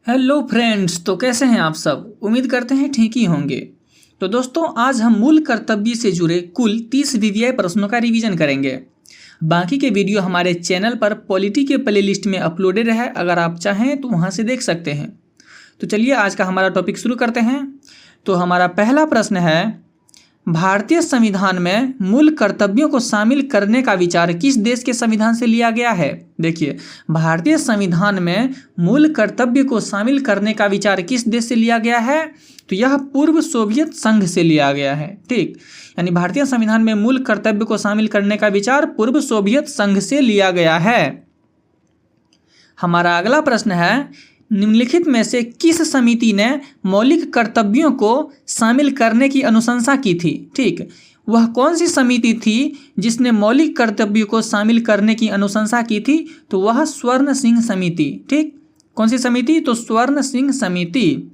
Hello friends, तो कैसे हैं आप सब। उम्मीद करते हैं ठीक ही होंगे। तो दोस्तों, आज हम मूल कर्तव्य से जुड़े कुल 30 वीवीआई प्रश्नों का रिवीजन करेंगे। बाकी के वीडियो हमारे चैनल पर पॉलिटी के प्लेलिस्ट में अपलोडेड है, अगर आप चाहें तो वहां से देख सकते हैं। तो चलिए आज का हमारा टॉपिक शुरू करते हैं। तो हमारा पहला प्रश्न है, भारतीय संविधान में मूल कर्तव्यों को शामिल करने का विचार किस देश के संविधान से लिया गया है। देखिए, भारतीय संविधान में मूल कर्तव्य को शामिल करने का विचार किस देश से लिया गया है, तो यह पूर्व सोवियत संघ से लिया गया है। ठीक, यानी भारतीय संविधान में मूल कर्तव्य को शामिल करने का विचार पूर्व सोवियत संघ से लिया गया है। हमारा अगला प्रश्न है, निम्नलिखित में से किस समिति ने मौलिक कर्तव्यों को शामिल करने की अनुशंसा की थी। ठीक, वह कौन सी समिति थी जिसने मौलिक कर्तव्यों को शामिल करने की अनुशंसा की थी, तो वह स्वर्ण सिंह समिति। ठीक, कौन सी समिति, तो स्वर्ण सिंह समिति।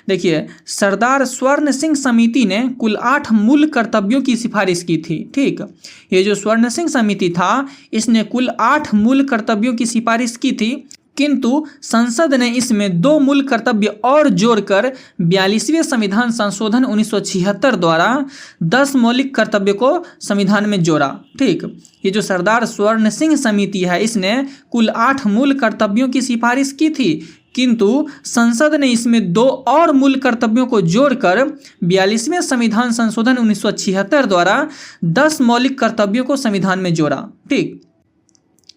देखिए, सरदार स्वर्ण सिंह समिति ने कुल 8 मूल कर्तव्यों की सिफारिश की थी। ठीक, ये जो स्वर्ण सिंह समिति था, इसने कुल 8 मूल कर्तव्यों की सिफारिश की थी, किंतु संसद ने इसमें 2 मूल कर्तव्य और जोड़कर 42वें संविधान संशोधन 1976 द्वारा 10 मौलिक कर्तव्य को संविधान में जोड़ा। ठीक, ये जो सरदार स्वर्ण सिंह समिति है, इसने कुल 8 मूल कर्तव्यों की सिफारिश की थी, किंतु संसद ने इसमें 2 और मूल कर्तव्यों को जोड़कर 42वें संविधान संशोधन 1976 द्वारा 10 मौलिक कर्तव्यों को संविधान में जोड़ा। ठीक,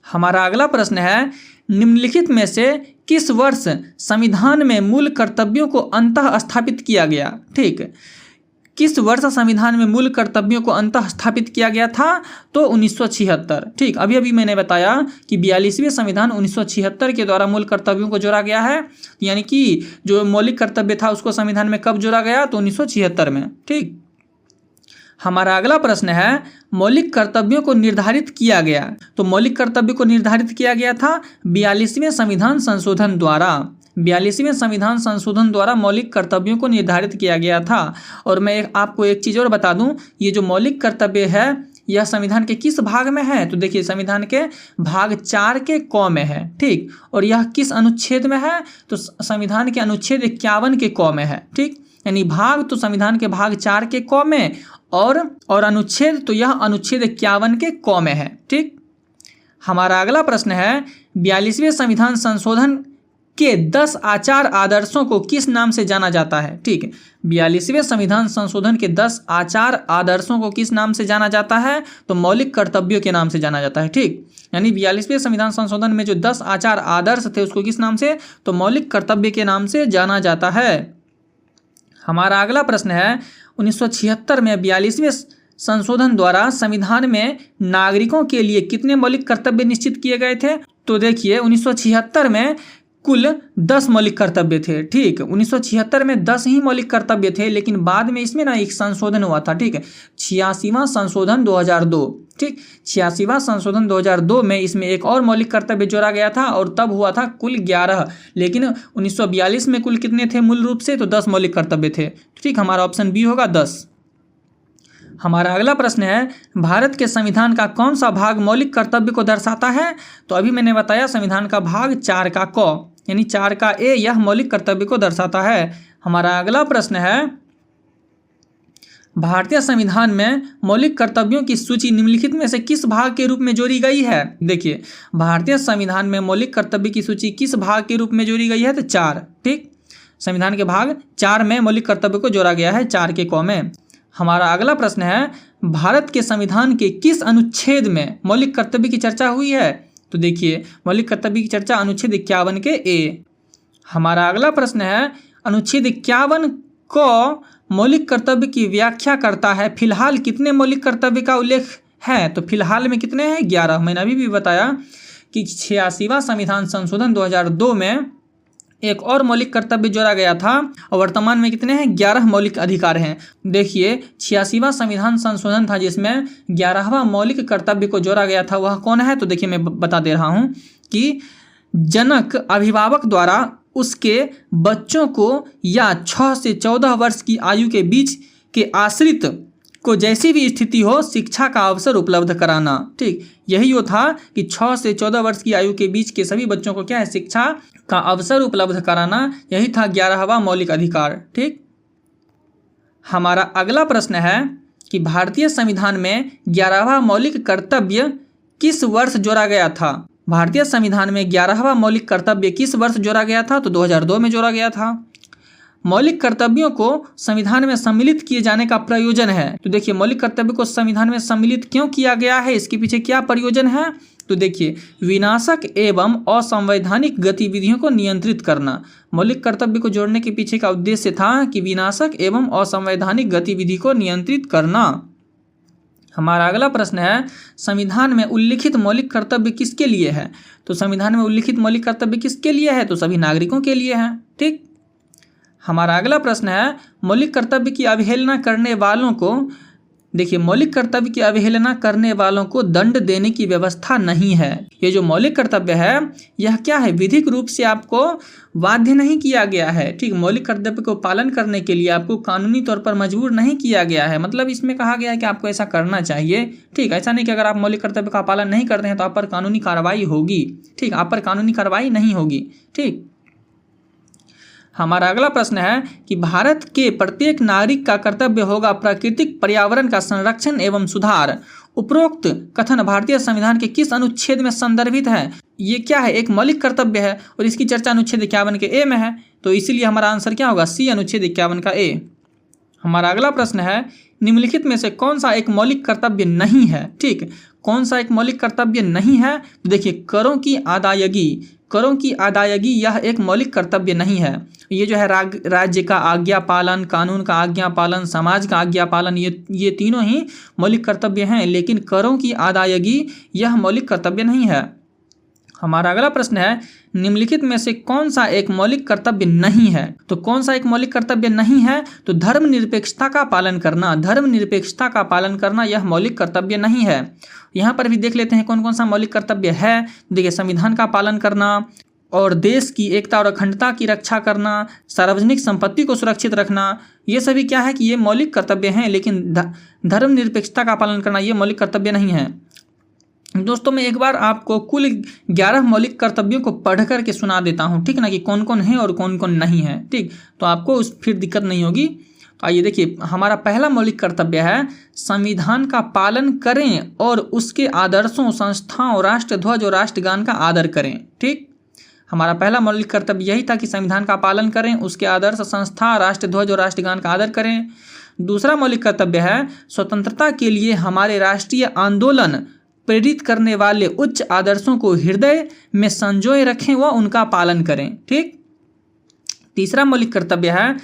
हमारा अगला प्रश्न है, निम्नलिखित में से किस वर्ष संविधान में मूल कर्तव्यों को अंतः स्थापित किया गया। ठीक, किस वर्ष संविधान में मूल कर्तव्यों को अंतः स्थापित किया गया था, तो 1976। ठीक, अभी मैंने बताया कि 42वें संविधान 1976 के द्वारा मूल कर्तव्यों को जोड़ा गया है, यानी कि जो मौलिक कर्तव्य था उसको संविधान में कब जोड़ा गया, तो 1976 में। ठीक, हमारा अगला प्रश्न है, मौलिक कर्तव्यों को निर्धारित किया गया, तो मौलिक कर्तव्य को निर्धारित किया गया था 42वें संविधान संशोधन द्वारा। 42वें संविधान संशोधन द्वारा मौलिक कर्तव्यों को निर्धारित किया गया था। और मैं आपको एक चीज़ और बता दूं, ये जो मौलिक कर्तव्य है यह संविधान के किस भाग में है, तो देखिए संविधान के भाग 4 के क में है। ठीक, और यह किस अनुच्छेद में है, तो संविधान के अनुच्छेद 51 के क में है। ठीक, यानी भाग तो संविधान के भाग 4 के क में और अनुच्छेद तो यह अनुच्छेद 51 के क में है। ठीक, हमारा अगला प्रश्न है, 42वें संविधान संशोधन के 10 आचार आदर्शों को किस नाम से जाना जाता है। ठीक, 42वें संविधान संशोधन के 10 आचार आदर्शों को किस नाम से जाना जाता है, तो मौलिक कर्तव्यों के नाम से जाना जाता है। ठीक, यानी 42वें संविधान संशोधन में जो 10 आचार आदर्श थे उसको किस नाम से, तो मौलिक कर्तव्य के नाम से जाना जाता है। हमारा अगला प्रश्न है, 1976 में 42वें संशोधन द्वारा संविधान में नागरिकों के लिए कितने मौलिक कर्तव्य निश्चित किए गए थे, तो देखिए 1976 में कुल 10 मौलिक कर्तव्य थे। ठीक, 1976 में 10 ही मौलिक कर्तव्य थे, लेकिन बाद में इसमें ना एक संशोधन हुआ था। ठीक है, 86वां संशोधन 2002। ठीक, 86वां संशोधन 2002 में इसमें एक और मौलिक कर्तव्य जोड़ा गया था और तब हुआ था कुल 11, लेकिन 1942 में कुल कितने थे मूल रूप से, तो 10 मौलिक कर्तव्य थे। ठीक, हमारा ऑप्शन बी होगा 10। हमारा अगला प्रश्न है, भारत के संविधान का कौन सा भाग मौलिक कर्तव्य को दर्शाता है, तो अभी मैंने बताया संविधान का भाग 4 का क यानी 4 का ए, यह मौलिक कर्तव्य को दर्शाता है। हमारा अगला प्रश्न है, भारतीय संविधान में मौलिक कर्तव्यों की सूची निम्नलिखित में से किस भाग के रूप में जोड़ी गई है। देखिए, भारतीय संविधान में मौलिक कर्तव्य की सूची किस भाग के रूप में जोड़ी गई है, तो 4। ठीक, संविधान के भाग 4 में मौलिक कर्तव्य को जोड़ा गया है, 4 के क में। हमारा अगला प्रश्न है, भारत के संविधान के किस अनुच्छेद में मौलिक कर्तव्य की चर्चा हुई है, तो देखिए मौलिक कर्तव्य की चर्चा अनुच्छेद 51 के ए। हमारा अगला प्रश्न है, अनुच्छेद 51 क मौलिक कर्तव्य की व्याख्या करता है, फिलहाल कितने मौलिक कर्तव्य का उल्लेख है, तो फिलहाल में कितने हैं, 11। मैंने अभी भी बताया कि 86वां संविधान संशोधन 2002 में एक और मौलिक कर्तव्य जोड़ा गया था और वर्तमान में कितने हैं, 11 मौलिक अधिकार हैं। देखिए 86वां संविधान संशोधन था जिसमें 11वां मौलिक कर्तव्य को जोड़ा गया था, वह कौन है, तो देखिए मैं बता दे रहा हूँ कि जनक अभिभावक द्वारा उसके बच्चों को या 6 से 14 वर्ष की आयु के बीच के आश्रित को जैसी भी स्थिति हो शिक्षा का अवसर उपलब्ध कराना। ठीक, यही वो था कि 6 से 14 वर्ष की आयु के बीच के सभी बच्चों को क्या है, शिक्षा का अवसर उपलब्ध कराना, यही था 11वां मौलिक अधिकार। ठीक, हमारा अगला प्रश्न है कि भारतीय संविधान में 11वां मौलिक कर्तव्य किस वर्ष जोड़ा गया था। भारतीय संविधान में 11वां मौलिक कर्तव्य किस वर्ष जोड़ा गया था, तो 2002 में जोड़ा गया था। मौलिक कर्तव्यों को संविधान में सम्मिलित किए जाने का प्रयोजन है, तो देखिए मौलिक कर्तव्य को संविधान में सम्मिलित क्यों किया गया है, इसके पीछे क्या प्रयोजन है, तो देखिए विनाशक एवं असंवैधानिक गतिविधियों को नियंत्रित करना। मौलिक कर्तव्य को जोड़ने के पीछे का उद्देश्य था कि विनाशक एवं असंवैधानिक गतिविधि को नियंत्रित करना। हमारा अगला प्रश्न है संविधान में उल्लिखित मौलिक कर्तव्य किसके लिए है, तो संविधान में उल्लिखित मौलिक कर्तव्य किसके लिए है, तो सभी नागरिकों के लिए है। ठीक, हमारा अगला प्रश्न है मौलिक कर्तव्य की अवहेलना करने वालों को, देखिए मौलिक कर्तव्य की अवहेलना करने वालों को दंड देने की व्यवस्था नहीं है। ये जो मौलिक कर्तव्य है यह क्या है, विधिक रूप से आपको बाध्य नहीं किया गया है। ठीक, मौलिक कर्तव्य को पालन करने के लिए आपको कानूनी तौर पर मजबूर नहीं किया गया है, मतलब इसमें कहा गया है कि आपको ऐसा करना चाहिए। ठीक, ऐसा नहीं कि अगर आप मौलिक कर्तव्य का पालन नहीं करते हैं तो आप पर कानूनी कार्रवाई होगी। ठीक, आप पर कानूनी कार्रवाई नहीं होगी। ठीक, हमारा अगला प्रश्न है कि भारत के प्रत्येक नागरिक का कर्तव्य होगा प्राकृतिक पर्यावरण का संरक्षण एवं सुधार। उपरोक्त कथन भारतीय संविधान के किस अनुच्छेद में संदर्भित है। ये क्या है, एक मौलिक कर्तव्य है और इसकी चर्चा अनुच्छेद 51 के ए में है, तो इसीलिए हमारा आंसर क्या होगा, सी अनुच्छेद 51 का ए। हमारा अगला प्रश्न है निम्नलिखित में से कौन सा एक मौलिक कर्तव्य नहीं है। ठीक, कौन सा एक मौलिक कर्तव्य नहीं है, तो देखिए करों की अदायगी, करों की अदायगी यह एक मौलिक कर्तव्य नहीं है। ये जो है राज्य का आज्ञा पालन, कानून का आज्ञा पालन, समाज का आज्ञा पालन, ये तीनों ही मौलिक कर्तव्य हैं, लेकिन करों की अदायगी यह मौलिक कर्तव्य नहीं है। हमारा अगला प्रश्न है निम्नलिखित में से कौन सा एक मौलिक कर्तव्य नहीं है, तो कौन सा एक मौलिक कर्तव्य नहीं है, तो धर्मनिरपेक्षता का पालन करना, धर्मनिरपेक्षता का पालन करना यह मौलिक कर्तव्य नहीं है। यहाँ पर भी देख लेते हैं कौन कौन सा मौलिक कर्तव्य है। देखिए संविधान का पालन करना और देश की एकता और अखंडता की रक्षा करना, सार्वजनिक संपत्ति को सुरक्षित रखना, ये सभी क्या है कि ये मौलिक कर्तव्य हैं, लेकिन धर्मनिरपेक्षता का पालन करना ये मौलिक कर्तव्य नहीं है। दोस्तों मैं एक बार आपको कुल 11 मौलिक कर्तव्यों को पढ़ करके सुना देता हूँ, ठीक ना, कि कौन कौन है और कौन कौन नहीं है। ठीक, तो आपको फिर दिक्कत नहीं होगी। तो आइए देखिए, हमारा पहला मौलिक कर्तव्य है संविधान का पालन करें और उसके आदर्शों, संस्थाओं, राष्ट्रध्वज और राष्ट्रगान का आदर करें। ठीक, हमारा पहला मौलिक कर्तव्य यही था कि संविधान का पालन करें, उसके आदर्श, संस्था, राष्ट्रध्वज और राष्ट्रगान का आदर करें। दूसरा मौलिक कर्तव्य है स्वतंत्रता के लिए हमारे राष्ट्रीय आंदोलन प्रेरित करने वाले उच्च आदर्शों को हृदय में संजोए रखें व उनका पालन करें। ठीक, तीसरा मौलिक कर्तव्य है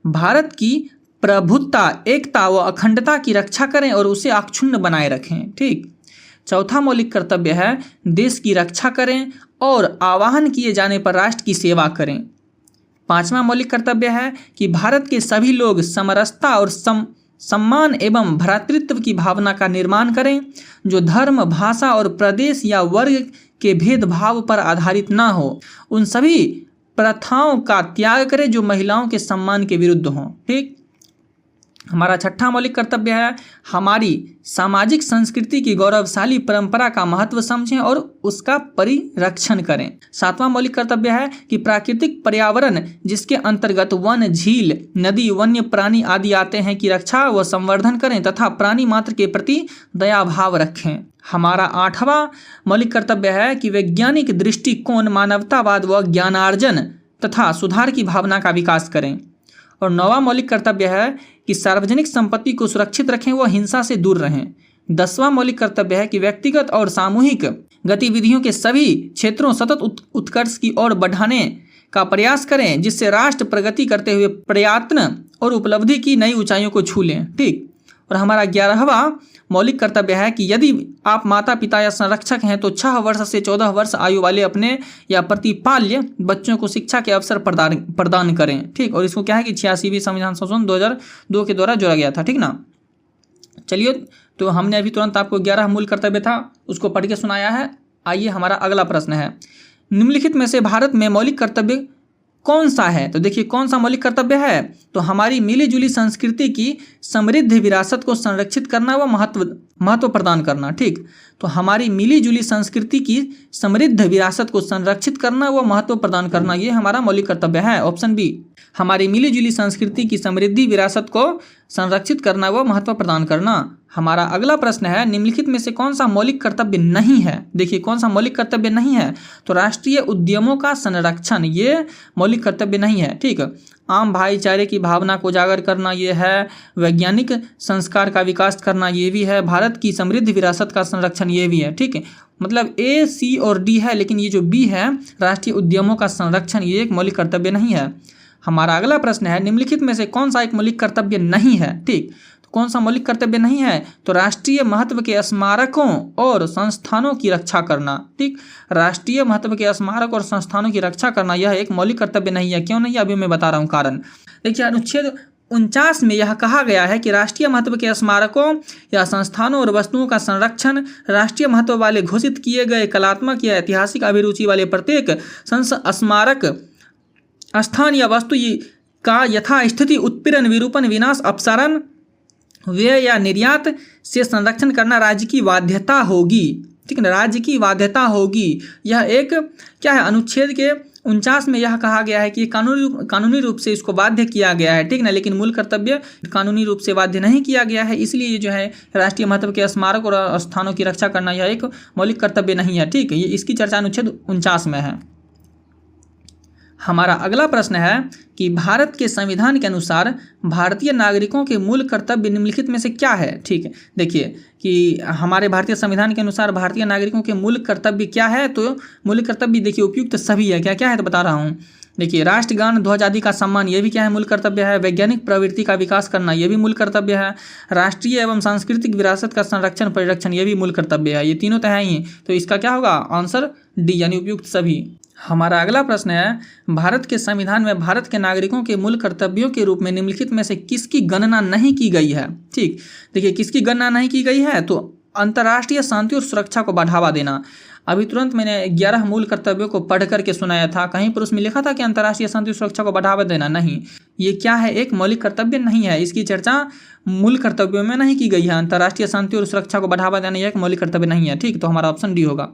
भारत की प्रभुत्ता, एकता व अखंडता की रक्षा करें और उसे अक्षुण्ण बनाए रखें। ठीक, चौथा मौलिक कर्तव्य है देश की रक्षा करें और आह्वान किए जाने पर राष्ट्र की सेवा करें। पांचवा मौलिक कर्तव्य है कि भारत के सभी लोग समरसता और सम्मान एवं भ्रातृत्व की भावना का निर्माण करें, जो धर्म, भाषा और प्रदेश या वर्ग के भेदभाव पर आधारित न हो। उन सभी प्रथाओं का त्याग करें जो महिलाओं के सम्मान के विरुद्ध हों। ठीक, हमारा छठा मौलिक कर्तव्य है हमारी सामाजिक संस्कृति की गौरवशाली परंपरा का महत्व समझें और उसका परिरक्षण करें। सातवां मौलिक कर्तव्य है कि प्राकृतिक पर्यावरण जिसके अंतर्गत वन, झील, नदी, वन्य प्राणी आदि आते हैं की रक्षा व संवर्धन करें तथा प्राणी मात्र के प्रति दया भाव रखें। हमारा आठवां मौलिक कर्तव्य है कि वैज्ञानिक दृष्टिकोण, मानवतावाद व ज्ञानार्जन तथा सुधार की भावना का विकास करें। और नौवां मौलिक कर्तव्य है कि सार्वजनिक संपत्ति को सुरक्षित रखें व हिंसा से दूर रहें। 10वां मौलिक कर्तव्य है कि व्यक्तिगत और सामूहिक गतिविधियों के सभी क्षेत्रों सतत उत्कर्ष की ओर बढ़ाने का प्रयास करें, जिससे राष्ट्र प्रगति करते हुए प्रयत्न और उपलब्धि की नई ऊंचाइयों को छू लें। ठीक, और हमारा 11वां मौलिक कर्तव्य है कि यदि आप माता पिता या संरक्षक हैं तो 6 वर्ष से 14 वर्ष आयु वाले अपने या प्रतिपाल्य बच्चों को शिक्षा के अवसर प्रदान करें। ठीक, और इसको क्या है कि 86वीं संविधान संशोधन 2002 के द्वारा जोड़ा गया था। ठीक ना, चलिए, तो हमने अभी तुरंत आपको 11 मूल कर्तव्य था उसको पढ़ के सुनाया है। आइए हमारा अगला प्रश्न है निम्नलिखित में से भारत में मौलिक कर्तव्य कौन सा है? तो देखिए कौन सा मौलिक कर्तव्य है? तो हमारी मिलीजुली संस्कृति की समृद्ध विरासत को संरक्षित करना व महत्व प्रदान करना। ठीक, तो हमारी मिलीजुली संस्कृति की समृद्ध विरासत को संरक्षित करना व महत्व प्रदान करना, ये हमारा मौलिक कर्तव्य है। ऑप्शन बी, हमारी मिलीजुली संस्कृति की समृद्धि विरासत को संरक्षित करना व महत्व प्रदान करना। हमारा अगला प्रश्न है, निम्नलिखित में से कौन सा मौलिक कर्तव्य नहीं है? देखिए कौन सा मौलिक कर्तव्य नहीं है? तो राष्ट्रीय उद्यमों का संरक्षण, ये मौलिक कर्तव्य नहीं है। ठीक, आम भाईचारे की भावना को उजागर करना ये है, वैज्ञानिक संस्कार का विकास करना ये भी है, भारत की समृद्ध विरासत का संरक्षण ये भी है। ठीक है, मतलब ए, सी और डी है, लेकिन ये जो बी है, राष्ट्रीय उद्यमों का संरक्षण, ये एक मौलिक कर्तव्य नहीं है। हमारा अगला प्रश्न है, निम्नलिखित में से कौन सा एक मौलिक कर्तव्य नहीं है? ठीक, तो कौन सा मौलिक कर्तव्य नहीं है? तो राष्ट्रीय महत्व के स्मारकों और संस्थानों की रक्षा करना। ठीक, राष्ट्रीय महत्व के स्मारक और संस्थानों की रक्षा करना यह एक मौलिक कर्तव्य नहीं है। क्यों नहीं? अभी मैं बता रहा हूँ कारण। देखिए अनुच्छेद 49 में यह कहा गया है कि राष्ट्रीय महत्व के स्मारकों या संस्थानों और वस्तुओं का संरक्षण राष्ट्रीय महत्व वाले घोषित किए गए कलात्मक या ऐतिहासिक अभिरुचि वाले प्रत्येक स्मारक, स्थान या वस्तु का यथास्थिति उत्पीड़न, विरूपण, विनाश, अपसारण, व्यय या निर्यात से संरक्षण करना राज्य की बाध्यता होगी। ठीक है, राज्य की बाध्यता होगी। यह एक क्या है? अनुच्छेद के 49 में यह कहा गया है कि कानूनी रूप से इसको बाध्य किया गया है। ठीक ना, लेकिन मूल कर्तव्य कानूनी रूप से बाध्य नहीं किया गया है, इसलिए ये जो है राष्ट्रीय महत्व के स्मारक और स्थानों की रक्षा करना यह एक मौलिक कर्तव्य नहीं है। ठीक है, ये इसकी चर्चा अनुच्छेद 49 में है। हमारा अगला प्रश्न है कि भारत के संविधान के अनुसार भारतीय नागरिकों के मूल कर्तव्य निम्नलिखित में से क्या है? ठीक है, देखिए कि हमारे भारतीय संविधान के अनुसार भारतीय नागरिकों के मूल कर्तव्य क्या है? तो मूल कर्तव्य देखिए उपयुक्त सभी है। क्या क्या है तो बता रहा हूँ। देखिए राष्ट्रगान, ध्वज आदि का सम्मान, ये भी क्या है? मूल कर्तव्य है। वैज्ञानिक प्रवृत्ति का विकास करना, ये भी मूल कर्तव्य है। राष्ट्रीय एवं सांस्कृतिक विरासत का संरक्षण परिरक्षण, ये भी मूल कर्तव्य है। ये तीनों तो है ही, तो इसका क्या होगा? आंसर डी, यानी उपयुक्त सभी। हमारा अगला प्रश्न है, भारत के संविधान में भारत के नागरिकों के मूल कर्तव्यों के रूप में निम्नलिखित में से किसकी गणना नहीं की गई है? ठीक, देखिए किसकी गणना नहीं की गई है? तो अंतर्राष्ट्रीय शांति और सुरक्षा को बढ़ावा देना। अभी तुरंत मैंने 11 मूल कर्तव्यों को पढ़ करके सुनाया था, कहीं पर उसमें लिखा था कि अंतर्राष्ट्रीय शांति और सुरक्षा को बढ़ावा देना? नहीं, ये क्या है? एक मौलिक कर्तव्य नहीं है। इसकी चर्चा मूल कर्तव्यों में नहीं की गई है। अंतर्राष्ट्रीय शांति और सुरक्षा को बढ़ावा देना यह एक मौलिक कर्तव्य नहीं है। ठीक, तो हमारा ऑप्शन डी होगा।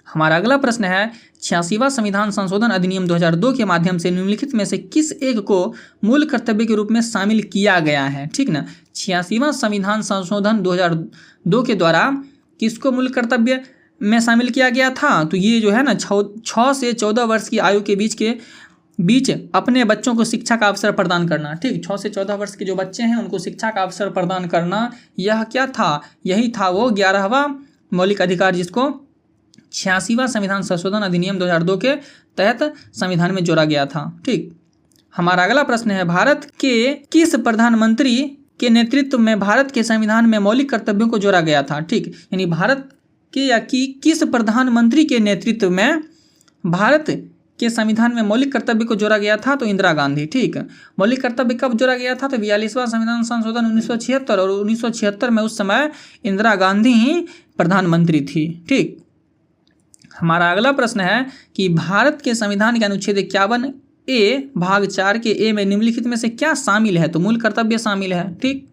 हमारा अगला प्रश्न है, 86वां संविधान संशोधन अधिनियम 2002 के माध्यम से निम्नलिखित में से किस एक को मूल कर्तव्य के रूप में शामिल किया गया है? ठीक ना, 86वां संविधान संशोधन 2002 के द्वारा किसको मूल कर्तव्य में शामिल किया गया था? तो ये जो है ना 6 से 14 वर्ष की आयु के बीच अपने बच्चों को शिक्षा का अवसर प्रदान करना। ठीक, 6 से 14 वर्ष के जो बच्चे हैं उनको शिक्षा का अवसर प्रदान करना, यह क्या था? यही था वो 11वां मौलिक अधिकार, जिसको 86वां संविधान संशोधन अधिनियम 2002 के तहत संविधान में जोड़ा गया था। ठीक, हमारा अगला प्रश्न है, भारत के किस प्रधानमंत्री के नेतृत्व में भारत के संविधान में मौलिक कर्तव्यों को जोड़ा गया था? ठीक, यानी भारत के या किस प्रधानमंत्री के नेतृत्व में भारत के संविधान में मौलिक कर्तव्य को जोड़ा गया था? तो इंदिरा गांधी। ठीक, मौलिक कर्तव्य कब जोड़ा गया था? तो 42वां संविधान संशोधन 1976, और 1976 में उस समय इंदिरा गांधी ही प्रधानमंत्री थी। ठीक, हमारा अगला प्रश्न है कि भारत के संविधान के अनुच्छेद 51A भाग 4 के ए में निम्नलिखित में से क्या शामिल है? तो मूल कर्तव्य शामिल है। ठीक,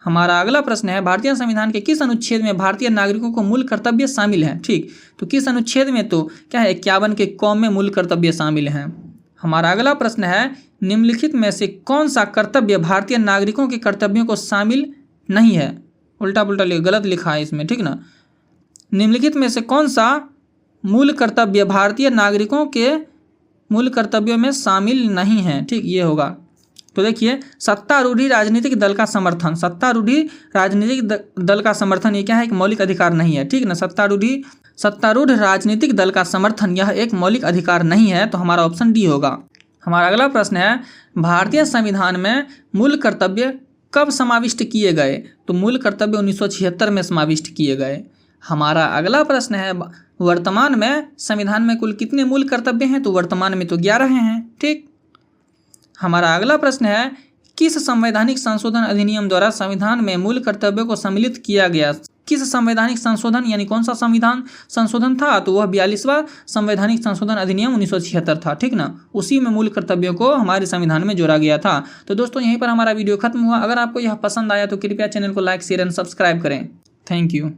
हमारा अगला प्रश्न है, भारतीय संविधान के किस अनुच्छेद में भारतीय नागरिकों को मूल कर्तव्य शामिल है? ठीक, तो किस अनुच्छेद में? तो क्या है? 51 के क में मूल कर्तव्य शामिल हैं। हमारा अगला प्रश्न है, निम्नलिखित में से कौन सा कर्तव्य भारतीय नागरिकों के कर्तव्यों को शामिल नहीं है? उल्टा पुल्टा गलत लिखा है इसमें। ठीक ना, निम्नलिखित में से कौन सा मूल कर्तव्य भारतीय नागरिकों के मूल कर्तव्यों में शामिल नहीं है? ठीक, ये होगा। तो देखिए, सत्तारूढ़ी राजनीतिक दल का समर्थन, सत्तारूढ़ी राजनीतिक दल का समर्थन, ये क्या है? एक मौलिक अधिकार नहीं है। ठीक ना, सत्तारूढ़ राजनीतिक दल का समर्थन यह एक मौलिक अधिकार नहीं है, तो हमारा ऑप्शन डी होगा। हमारा अगला प्रश्न है, भारतीय संविधान में मूल कर्तव्य कब समाविष्ट किए गए? तो मूल कर्तव्य 1976 में समाविष्ट किए गए। हमारा अगला प्रश्न है, वर्तमान में संविधान में कुल कितने मूल कर्तव्य हैं? तो वर्तमान में तो 11 हैं। ठीक, हमारा अगला प्रश्न है, किस संवैधानिक संशोधन अधिनियम द्वारा संविधान में मूल कर्तव्यों को सम्मिलित किया गया? किस संवैधानिक संशोधन यानी कौन सा संविधान संशोधन था, तो वह 42वां संवैधानिक संशोधन अधिनियम 1976 था, ठीक ना। उसी में मूल कर्तव्यों को हमारे संविधान में जोड़ा गया था। तो दोस्तों यहीं पर हमारा वीडियो खत्म हुआ। अगर आपको यह पसंद आया तो कृपया चैनल को लाइक, शेयर एंड सब्सक्राइब करें। Thank you.